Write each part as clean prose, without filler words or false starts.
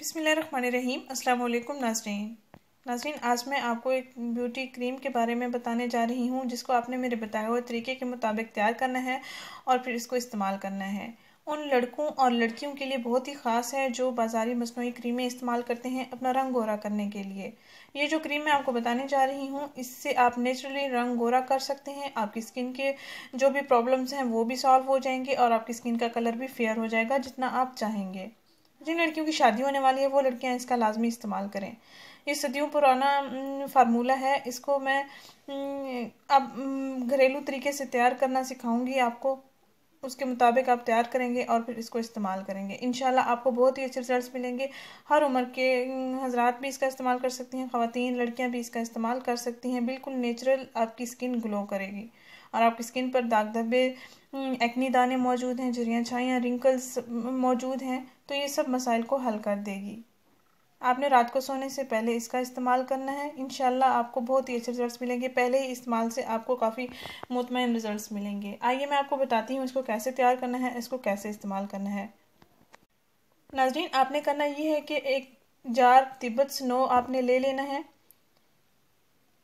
बिस्मिल्लाहिर्रहमानिर्रहीम। अस्सलाम वालेकुम नाज़रीन, आज मैं आपको एक ब्यूटी क्रीम के बारे में बताने जा रही हूँ जिसको आपने मेरे बताए हुए तरीके के मुताबिक तैयार करना है और फिर इसको इस्तेमाल करना है। उन लड़कों और लड़कियों के लिए बहुत ही ख़ास है जो बाज़ारी मसनूई क्रीमें इस्तेमाल करते हैं अपना रंग गोरा करने के लिए। ये जो क्रीम मैं आपको बताने जा रही हूँ इससे आप नेचुरली रंग गोरा कर सकते हैं। आपकी स्किन के जो भी प्रॉब्लम्स हैं वो भी सॉल्व हो जाएंगे और आपकी स्किन का कलर भी फेयर हो जाएगा जितना आप चाहेंगे। जिन लड़कियों की शादी होने वाली है वो लड़कियां इसका लाजमी इस्तेमाल करें। ये सदियों पुराना फार्मूला है। इसको मैं अब घरेलू तरीके से तैयार करना सिखाऊंगी आपको। उसके मुताबिक आप तैयार करेंगे और फिर इसको इस्तेमाल करेंगे। इंशाल्लाह आपको बहुत ही अच्छे रिजल्ट्स मिलेंगे। हर उम्र के हजरात भी इसका इस्तेमाल कर सकती हैं, ख़वातीन लड़कियां भी इसका इस्तेमाल कर सकती हैं। बिल्कुल नेचुरल आपकी स्किन ग्लो करेगी और आपकी स्किन पर दाग धब्बे, एक्नी दाने मौजूद हैं, झुर्रियाँ छाइयाँ, रिंकल्स मौजूद हैं, तो ये सब मसाइल को हल कर देगी। आपने रात को सोने से पहले इसका इस्तेमाल करना है। इंशाल्लाह आपको बहुत ही अच्छे रिजल्ट्स मिलेंगे। पहले ही इस्तेमाल से आपको काफ़ी मुतमईन रिजल्ट्स मिलेंगे। आइए मैं आपको बताती हूँ इसको कैसे तैयार करना है, इसको कैसे इस्तेमाल करना है। नाज़रीन, आपने करना ये है कि एक जार तिब्बत स्नो आपने ले लेना है।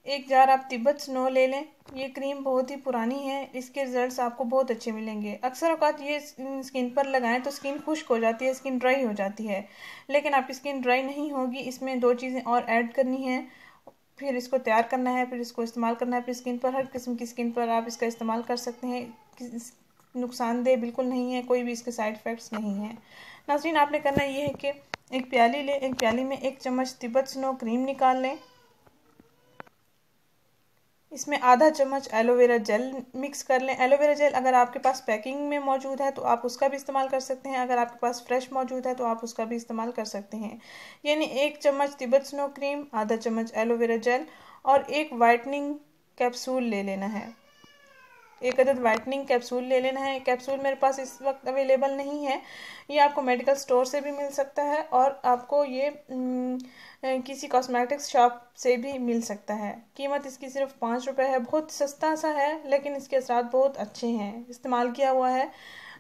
एक जार आप तिब्बत स्नो ले लें। ये क्रीम बहुत ही पुरानी है, इसके रिजल्ट्स आपको बहुत अच्छे मिलेंगे। अक्सर औकात ये स्किन पर लगाएं तो स्किन खुश्क हो जाती है, स्किन ड्राई हो जाती है, लेकिन आपकी स्किन ड्राई नहीं होगी। इसमें दो चीज़ें और ऐड करनी है, फिर इसको तैयार करना है, फिर इसको इस्तेमाल करना है अपनी स्किन पर। हर किस्म की स्किन पर आप इसका इस्तेमाल कर सकते हैं। नुकसानदेह बिल्कुल नहीं है, कोई भी इसके साइड इफ़ेक्ट्स नहीं है। नाज़रीन, आपने करना ये है कि एक प्याली लें, एक प्याली में 1 चम्मच तिब्बत स्नो क्रीम निकाल लें। इसमें आधा चम्मच एलोवेरा जेल मिक्स कर लें। एलोवेरा जेल अगर आपके पास पैकिंग में मौजूद है तो आप उसका भी इस्तेमाल कर सकते हैं, अगर आपके पास फ्रेश मौजूद है तो आप उसका भी इस्तेमाल कर सकते हैं। यानी 1 चम्मच तिब्बत स्नो क्रीम, आधा चम्मच एलोवेरा जेल और एक वाइटनिंग कैप्सूल ले लेना है। एक अदद वाइटनिंग कैप्सूल ले लेना है। कैप्सूल मेरे पास इस वक्त अवेलेबल नहीं है, ये आपको मेडिकल स्टोर से भी मिल सकता है और आपको ये किसी कॉस्मेटिक्स शॉप से भी मिल सकता है। कीमत इसकी सिर्फ 5 रुपये है। बहुत सस्ता सा है लेकिन इसके असरात बहुत अच्छे हैं, इस्तेमाल किया हुआ है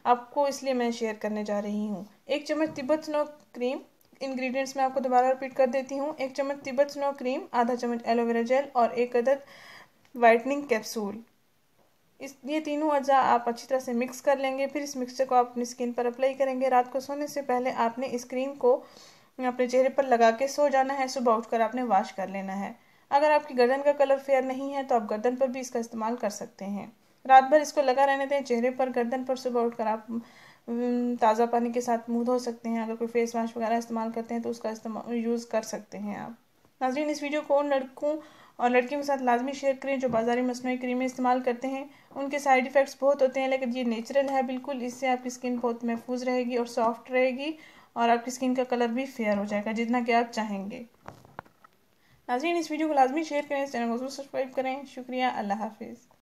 आपको, इसलिए मैं शेयर करने जा रही हूँ। 1 चम्मच तिब्बत स्नो क्रीम। इंग्रेडिएंट्स मैं आपको दोबारा रिपीट कर देती हूँ। 1 चम्मच तिब्बत स्नो क्रीम, आधा चम्मच एलोवेरा जेल और एक अदद वाइटनिंग कैप्सूल। ये तीनों अज्जा आप अच्छी तरह से मिक्स कर लेंगे। फिर इस मिक्सचर को आप अपनी स्किन पर अप्लाई करेंगे। रात को सोने से पहले आपने इस क्रीम को अपने चेहरे पर लगा के सो जाना है। सुबह उठकर आपने वॉश कर लेना है। अगर आपकी गर्दन का कलर फेयर नहीं है तो आप गर्दन पर भी इसका इस्तेमाल कर सकते हैं। रात भर इसको लगा रहने दें चेहरे पर, गर्दन पर। सुबह उठकर आप ताज़ा पानी के साथ मुँह धो सकते हैं। अगर कोई फेस वॉश वगैरह इस्तेमाल करते हैं तो उसका इस्तेमाल यूज़ कर सकते हैं आप। नाज़रीन, इस वीडियो को उन लड़कों और लड़कियों के साथ लाजमी शेयर करें जो बाज़ारी मसनूई क्रीमें इस्तेमाल करते हैं। उनके साइड इफ़ेक्ट्स बहुत होते हैं लेकिन ये नेचुरल है बिल्कुल। इससे आपकी स्किन बहुत महफूज रहेगी और सॉफ्ट रहेगी और आपकी स्किन का कलर भी फेयर हो जाएगा जितना कि आप चाहेंगे। नाज़रीन, इस वीडियो को लाजमी शेयर करें, इस चैनल को सब्सक्राइब करें। शुक्रिया, अल्लाह हाफिज़।